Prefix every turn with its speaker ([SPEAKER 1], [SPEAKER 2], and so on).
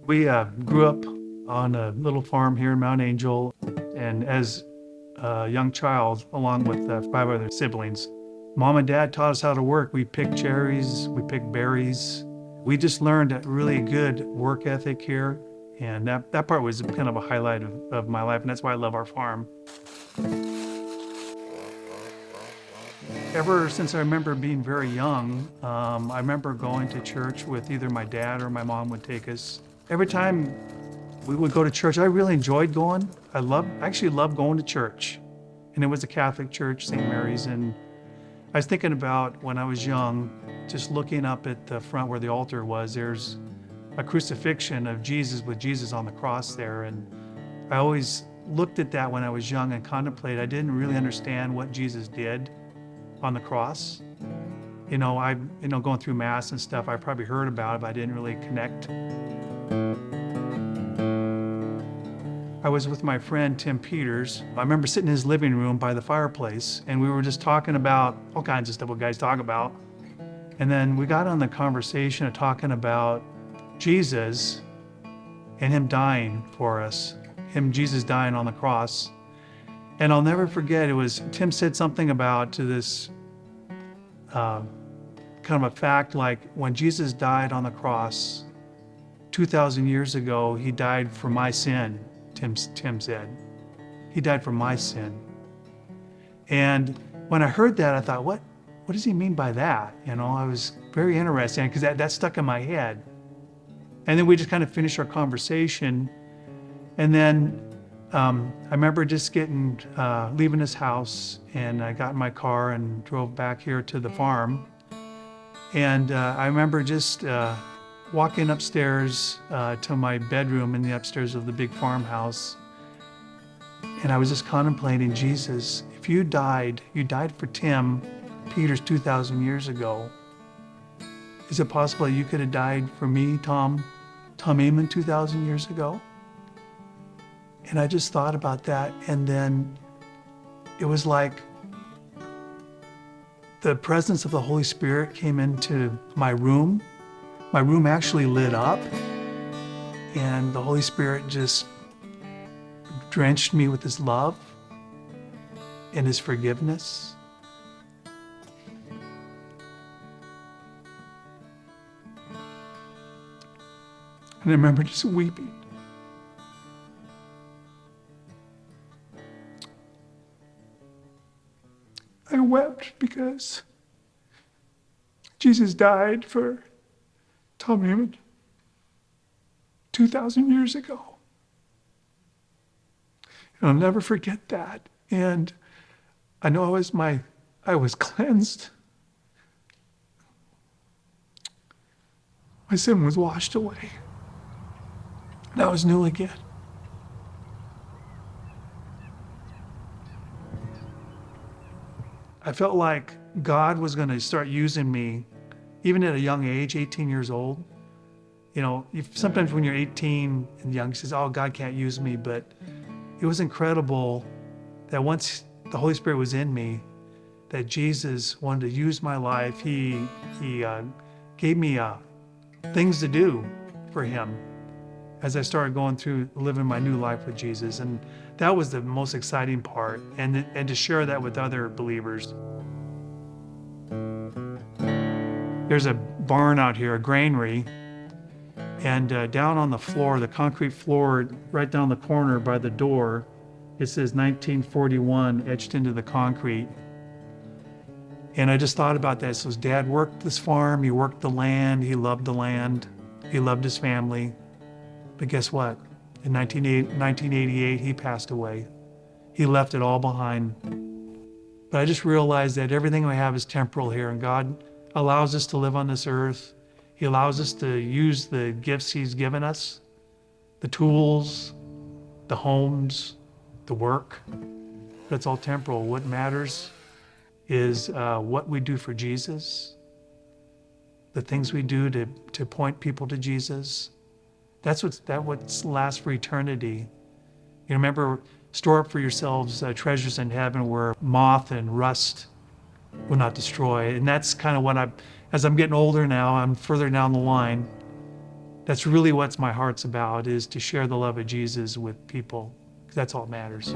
[SPEAKER 1] We grew up on a little farm here in Mount Angel, and as a young child, along with five other siblings, Mom and Dad taught us how to work. We picked cherries, we picked berries. We just learned a really good work ethic here, and that part was kind of a highlight of my life, and that's why I love our farm. Ever since I remember being very young, I remember going to church with either my dad or my mom would take us. Every time we would go to church, I really enjoyed going. I actually loved going to church. And it was a Catholic church, St. Mary's. And I was thinking about when I was young, just looking up at the front where the altar was, there's a crucifixion of Jesus with Jesus on the cross there. And I always looked at that when I was young and contemplated. I didn't really understand what Jesus did on the cross. Going through Mass and stuff, I probably heard about it, but I didn't really connect. I was with my friend Tim Peters. I remember sitting in his living room by the fireplace, and we were just talking about all kinds of stuff what guys talk about. And then we got on the conversation of talking about Jesus and him dying for us, Jesus dying on the cross. And I'll never forget, Tim said something about to this kind of a fact, like when Jesus died on the cross 2,000 years ago, he died for my sin, Tim said. He died for my sin. And when I heard that, I thought, what does he mean by that? I was very interested because that stuck in my head. And then we just kind of finished our conversation. And then I remember just leaving his house, and I got in my car and drove back here to the farm. And I remember just walking upstairs to my bedroom in the upstairs of the big farmhouse. And I was just contemplating, Jesus, if you died for Tim Peters 2,000 years ago. Is it possible you could have died for me, Tom Aman, 2,000 years ago? And I just thought about that, and then it was like the presence of the Holy Spirit came into my room. My room actually lit up, and the Holy Spirit just drenched me with his love and his forgiveness. And I remember just weeping. I wept because Jesus died for Tom Aman 2,000 years ago. And I'll never forget that. And I know I was cleansed. My sin was washed away. And I was new again. I felt like God was going to start using me, even at a young age, 18 years old. Sometimes when you're 18 and young, you say, oh, God can't use me. But it was incredible that once the Holy Spirit was in me, that Jesus wanted to use my life. He gave me things to do for him as I started going through living my new life with Jesus. And that was the most exciting part, and to share that with other believers. There's a barn out here, a granary, and down on the floor, the concrete floor, right down the corner by the door, it says 1941 etched into the concrete. And I just thought about that. So his dad worked this farm, he worked the land, he loved the land, he loved his family. But guess what? In 1988, he passed away. He left it all behind. But I just realized that everything we have is temporal here, and God allows us to live on this earth. He allows us to use the gifts he's given us, the tools, the homes, the work. But it's all temporal. What matters is what we do for Jesus, the things we do to point people to Jesus. That's what lasts for eternity. Remember, store up for yourselves treasures in heaven where moth and rust will not destroy. And that's kind of what as I'm getting older now, I'm further down the line, That's really what my heart's about, is to share the love of Jesus with people, 'cause that's all that matters.